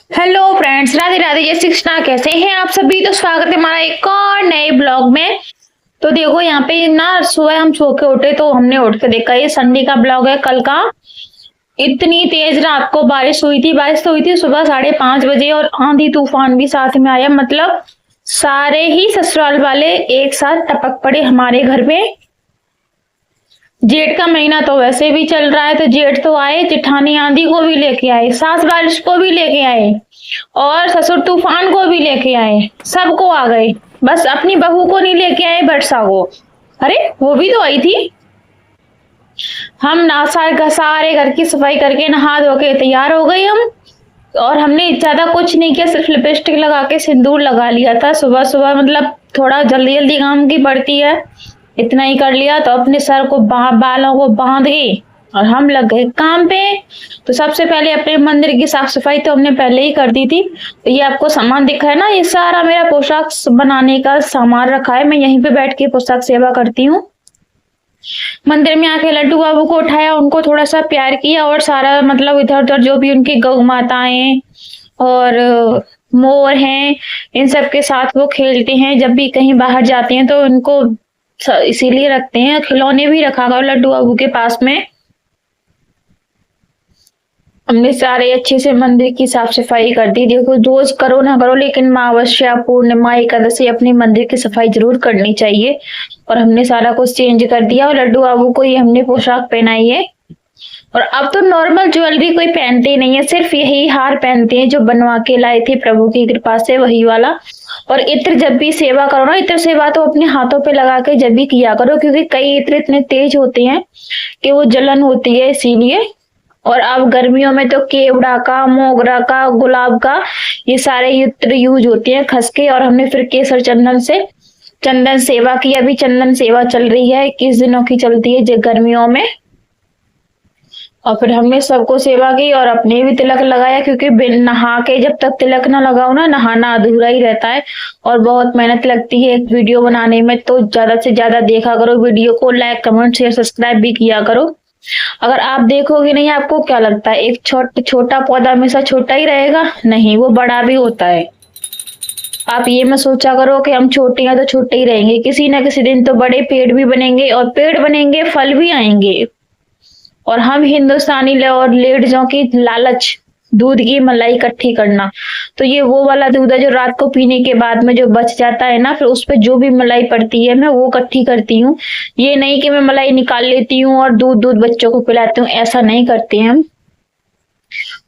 Hello friends, Radhe Radhe, जय श्री कृष्णा। कैसे हैं आप सभी? तो स्वागत है हमारा एक और नए ब्लॉग में। तो देखो यहाँ पे ना, सुबह हम सो के उठे तो हमने उठ के देखा, ये संडे का ब्लॉग है कल का। इतनी तेज रात को बारिश हुई थी, सुबह 5:30 बजे, और आंधी तूफान भी साथ में आया। मतलब सारे ही ससुराल वाले एक साथ टपक पड़े हमारे घर पे। जेठ का महीना तो वैसे भी चल रहा है, तो जेठ तो आए, जेठानी आंधी को भी लेके आए, सास बारिश को भी लेके आए, और ससुर तूफान को भी लेके आए। सबको आ गए, बस अपनी बहू को नहीं लेके आए, वर्षा को। अरे वो भी तो आई थी। हम ना सारे घर की सफाई करके नहा धो के तैयार हो गए हम। और हमने ज्यादा कुछ नहीं किया, सिर्फ लिपस्टिक लगा के सिंदूर लगा लिया था सुबह सुबह। मतलब थोड़ा जल्दी जल्दी काम की पड़ती है, इतना ही कर लिया। तो अपने सर को बालों को बांध के और हम लग गए काम पे। तो सबसे पहले अपने मंदिर की साफ सफाई तो हमने पहले ही कर दी थी। तो ये आपको सामान दिखा है ना, ये सारा मेरा पोशाक बनाने का सामान रखा है। मैं यहीं पे बैठ के पोशाक सेवा करती हूँ। मंदिर में आके लड्डू बाबू को उठाया, उनको थोड़ा सा प्यार किया, और सारा मतलब इधर उधर जो भी उनकी गौ माताएं और मोर हैं, इन सब के साथ वो खेलते हैं। जब भी कहीं बाहर जाते हैं तो उनको इसीलिए रखते हैं। खिलौने भी रखा गया लड्डू बाबू के पास में। हमने सारे अच्छे से मंदिर की साफ सफाई कर दी। देखो, रोज करो ना करो, लेकिन अमावस्या, पूर्णिमा, एकादशी अपने मंदिर की सफाई जरूर करनी चाहिए। और हमने सारा कुछ चेंज कर दिया, और लड्डू बाबू को ये हमने पोशाक पहनाई है। और अब तो नॉर्मल ज्वेलरी कोई पहनते नहीं है, सिर्फ यही हार पहनते हैं जो बनवा के लाए थे प्रभु की कृपा से, वही वाला। और इत्र जब भी सेवा करो ना, इत्र सेवा तो अपने हाथों पे लगा के जब भी किया करो, क्योंकि कई इत्र इतने तेज होते हैं कि वो जलन होती है, इसीलिए। और अब गर्मियों में तो केवड़ा का, मोगरा का, गुलाब का, ये सारे इत्र यूज होते हैं खस के। और हमने फिर केसर चंदन से चंदन सेवा की। अभी चंदन सेवा चल रही है, 21 दिनों की चलती है गर्मियों में। और फिर हमने सबको सेवा की और अपने भी तिलक लगाया, क्योंकि बिन नहा के जब तक तिलक ना लगाओ ना, नहाना अधूरा ही रहता है। और बहुत मेहनत लगती है एक वीडियो बनाने में। तो ज्यादा से ज्यादा देखा करो वीडियो को, लाइक कमेंट शेयर सब्सक्राइब भी किया करो। अगर आप देखोगे नहीं, आपको क्या लगता है एक छोटा पौधा हमेशा छोटा ही रहेगा? नहीं, वो बड़ा भी होता है। आप ये मत सोचा करो कि हम छोटे हैं तो छोटे ही रहेंगे। किसी ना किसी दिन तो बड़े पेड़ भी बनेंगे, और पेड़ बनेंगे, फल भी आएंगे। और हम हिंदुस्तानी और लेडीजों की लालच, दूध की मलाई इकट्ठी करना। तो ये वो वाला दूध है जो रात को पीने के बाद में जो बच जाता है ना, फिर उस पर जो भी मलाई पड़ती है मैं वो इकट्ठी करती हूँ। ये नहीं कि मैं मलाई निकाल लेती हूँ और दूध बच्चों को पिलाती हूँ, ऐसा नहीं करते हम।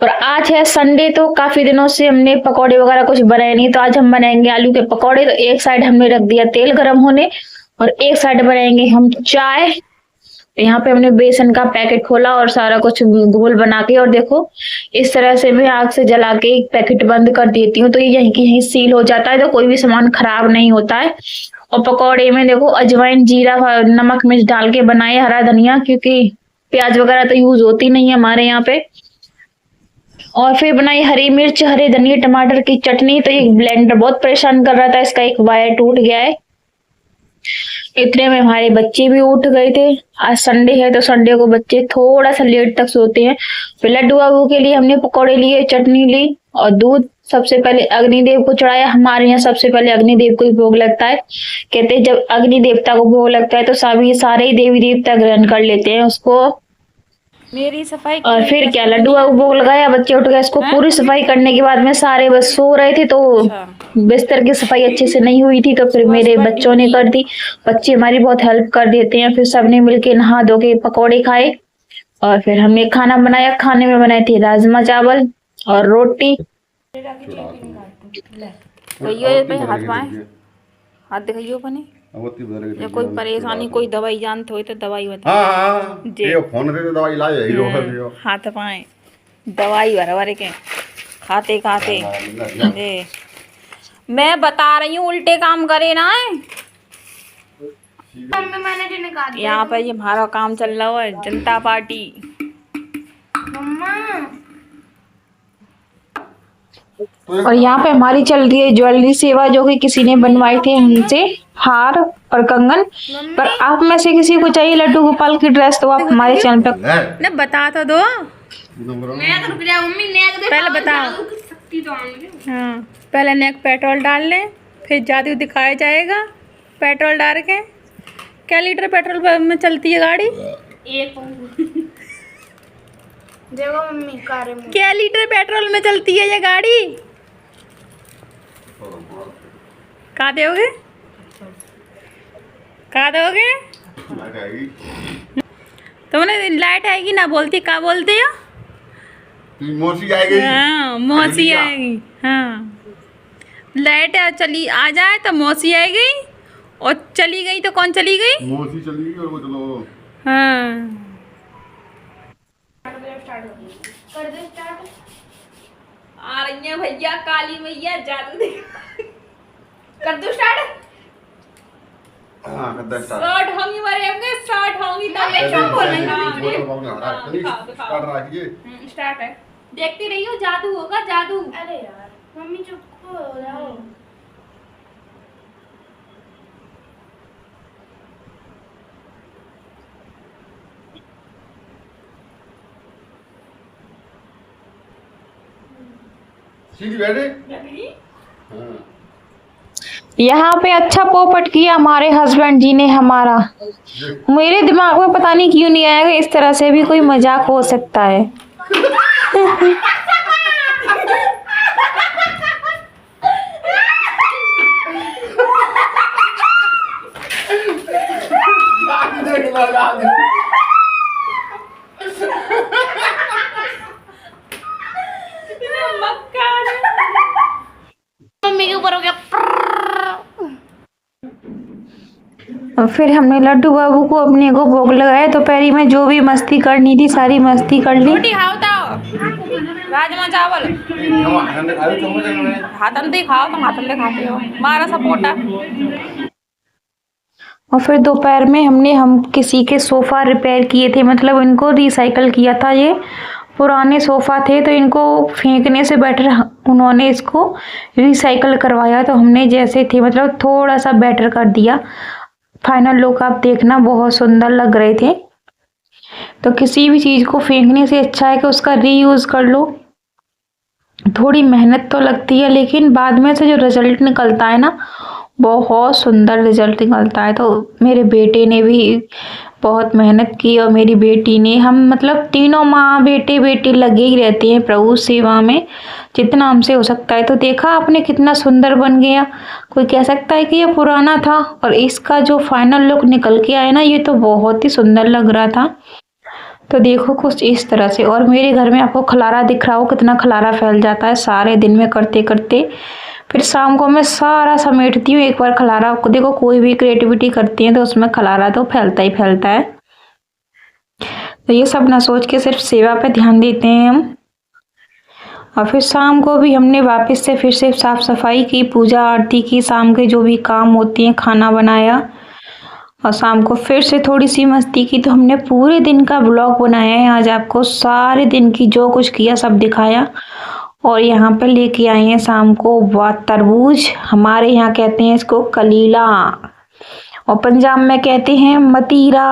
और आज है संडे, तो काफी दिनों से हमने पकौड़े वगैरह कुछ बनाए नहीं, तो आज हम बनाएंगे आलू के पकौड़े। तो एक साइड हमने रख दिया तेल गर्म होने, और एक साइड बनाएंगे हम चाय। तो यहाँ पे हमने बेसन का पैकेट खोला और सारा कुछ घोल बना के, और देखो इस तरह से मैं आग से जला के एक पैकेट बंद कर देती हूँ, तो ये यहीं की यहीं सील हो जाता है, तो कोई भी सामान खराब नहीं होता है। और पकौड़े में देखो अजवाइन, जीरा, नमक, मिर्च डाल के बनाए, हरा धनिया, क्योंकि प्याज वगैरह तो यूज होती नहीं है हमारे यहाँ पे। और फिर बनाई हरी मिर्च, हरे धनिया, टमाटर की चटनी। तो ये ब्लेंडर बहुत परेशान कर रहा था, इसका एक वायर टूट गया है। इतने में हमारे बच्चे भी उठ गए थे। आज संडे है, तो संडे को बच्चे थोड़ा सा लेट तक सोते हैं। फिर लड्डू बाबू के लिए हमने पकौड़े लिए, चटनी ली और दूध। सबसे पहले अग्निदेव को चढ़ाया। हमारे यहाँ सबसे पहले अग्निदेव को ही भोग लगता है। कहते हैं जब अग्नि देवता को भोग लगता है तो सारे ही देवी देवता ग्रहण कर लेते हैं उसको। मेरी सफाई और फिर क्या, लड्डू बाबू भोग लगाया, बच्चे उठ गए। इसको पूरी सफाई करने के बाद में सारे बस सो रहे थे, तो बिस्तर की सफाई अच्छे से नहीं हुई थी, तो फिर मेरे बच्चों ने कर दी। बच्चे हमारी बहुत हेल्प कर देते हैं। फिर सबने मिलके नहा धो के पकौड़े खाए, और फिर हमने खाना बनाया। खाने में बनाए थे राजमा चावल और रोटी। हाथ दिखाइयो बने। या कोई परेशानी, कोई दवाई जानते हो तो दवाई बता। हाँ ये फोन दे दवाई लाए हीरो है दियो। हाथ पाए दवाई भर के खाते खाते। मैं बता रही हूँ उल्टे काम करे ना है। यहाँ पर ये हमारा काम चल रहा है, जनता पार्टी। और यहाँ पे हमारी चल रही है ज्वेलरी सेवा, जो कि किसी ने बनवाए थे हमसे हार और कंगन। पर आप में से किसी को चाहिए लड्डू गोपाल की ड्रेस, तो आप हमारे चैनल पे ने बता तो दो, पहले बताओ। हाँ, पहले नेक पेट्रोल डाल ले, फिर जादू दिखाया जाएगा। पेट्रोल डाल के क्या लीटर पेट्रोल में चलती है गाड़ी? देखो मम्मी कार क्या लीटर पेट्रोल में चलती है ये गाड़ी? कहाँ दोगे? कहाँ दोगे? तुमने लाइट आएगी ना बोलती, कहाँ बोलते हो? मौसी आएगी। हाँ, मौसी आएगी। हाँ, लाइट चली आ जाए तो मौसी आएगी, और चली गई तो कौन चली गई? मौसी चली गई और वो चलो। हाँ, कर दे स्टार्ट। आ रही है भैया, काली मैया जादू दिखा। कर दो स्टार्ट। हाँ कर दे स्टार्ट। शॉर्ट होंगी मरे होंगे, शॉर्ट होंगी तो मैं क्यों बोल रही हूँ? स्टार्ट है, देखती रही हो, जादू होगा जादू। अरे यार मम्मी चुप हो जाओ। सीधी बैठे। हाँ। यहाँ पे अच्छा पोपट किया हमारे हस्बैंड जी ने हमारा। मेरे दिमाग में पता नहीं क्यों नहीं आया कि इस तरह से भी कोई मजाक हो सकता है। मम्मी के ऊपर हो गया। और फिर हमने लड्डू बाबू को अपने को भोग लगाया। दोपहरी में जो भी मस्ती करनी थी सारी मस्ती कर ली। रोटी खाओ तो राजमा चावल हाथन दे खाओ, तुम हाथन दे खाते हो, मारा सपोटा। और फिर दोपहर में हम किसी के सोफ़ा रिपेयर किए थे, मतलब इनको रिसाइकल किया था। ये पुराने सोफ़ा थे तो इनको फेंकने से बेटर उन्होंने इसको रिसाइकल करवाया। तो हमने जैसे थे मतलब थोड़ा सा बेटर कर दिया। फाइनल लुक आप देखना, बहुत सुंदर लग रहे थे। तो किसी भी चीज़ को फेंकने से अच्छा है कि उसका रीयूज़ कर लो। थोड़ी मेहनत तो लगती है लेकिन बाद में से जो रिजल्ट निकलता है ना, बहुत सुंदर रिजल्ट निकलता है। तो मेरे बेटे ने भी बहुत मेहनत की और मेरी बेटी ने, हम मतलब तीनों माँ बेटे बेटी लगे ही रहते हैं प्रभु सेवा में जितना हमसे हो सकता है। तो देखा आपने कितना सुंदर बन गया। कोई कह सकता है कि ये पुराना था, और इसका जो फाइनल लुक निकल के आया ना, ये तो बहुत ही सुंदर लग रहा था। तो देखो कुछ इस तरह से। और मेरे घर में आपको खलारा दिख रहा हो, कितना खलारा फैल जाता है सारे दिन में करते करते। फिर शाम को मैं सारा समेटती हूँ एक बार खलारा को। देखो कोई भी क्रिएटिविटी करती है तो उसमें खलारा तो फैलता ही फैलता है। तो ये सब ना सोच के सिर्फ सेवा पे ध्यान देते हैं हम। और फिर शाम को भी हमने वापस से फिर से साफ सफाई की, पूजा आरती की, शाम के जो भी काम होते हैं, खाना बनाया, और शाम को फिर से थोड़ी सी मस्ती की। तो हमने पूरे दिन का ब्लॉग बनाया है आज, आपको सारे दिन की जो कुछ किया सब दिखाया। और यहाँ पे लेके आए हैं शाम को तरबूज, हमारे यहाँ कहते हैं इसको कलीला, और पंजाब में कहते हैं मतीरा।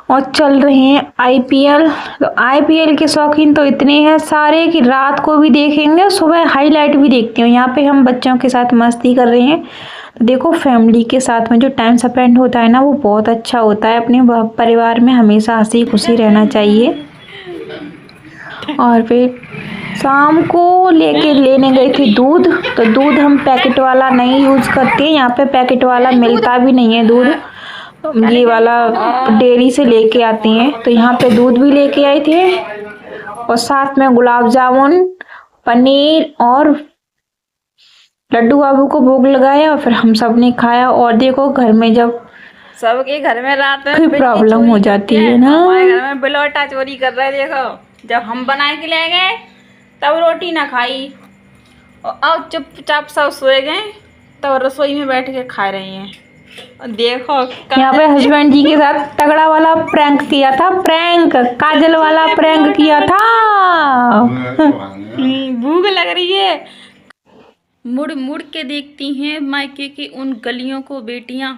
और चल रहे हैं आईपीएल। तो आईपीएल के शौकीन तो इतने हैं सारे कि रात को भी देखेंगे, सुबह हाईलाइट भी देखते हैं। यहाँ पे हम बच्चों के साथ मस्ती कर रहे हैं। तो देखो फैमिली के साथ में जो टाइम स्पेंड होता है ना, वो बहुत अच्छा होता है। अपने परिवार में हमेशा हंसी खुशी रहना चाहिए। और फिर शाम को लेने गई थी दूध। तो दूध हम पैकेट वाला नहीं यूज़ करते, यहाँ पे पैकेट वाला मिलता भी नहीं है दूध, ये वाला डेयरी से लेके आते हैं। तो यहाँ पे दूध भी लेके आए थे, और साथ में गुलाब जामुन, पनीर और लड्डू बाबू को भोग लगाया। और फिर हम सब ने खाया। और देखो घर में जब सबके घर में रात में कोई प्रॉब्लम हो जाती है ना, हमारे घर में बिलौटा चोरी कर रहे। देखो जब हम बना के ले गए तब रोटी ना खाई, और अब चुपचाप सब सोए गए, तब रसोई में बैठ के खा रही हैं। और देखो यहाँ पे हस्बैंड जी के साथ तगड़ा वाला प्रैंक किया था, प्रैंक काजल वाला प्रैंक किया था। भूख लग रही है। मुड़ मुड़ के देखती हैं मायके की उन गलियों को बेटियां,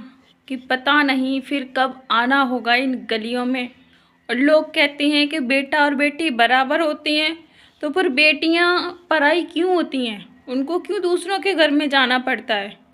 कि पता नहीं फिर कब आना होगा इन गलियों में। और लोग कहते हैं कि बेटा और बेटी बराबर होते हैं, तो फिर बेटियां पराई क्यों होती हैं? उनको क्यों दूसरों के घर में जाना पड़ता है?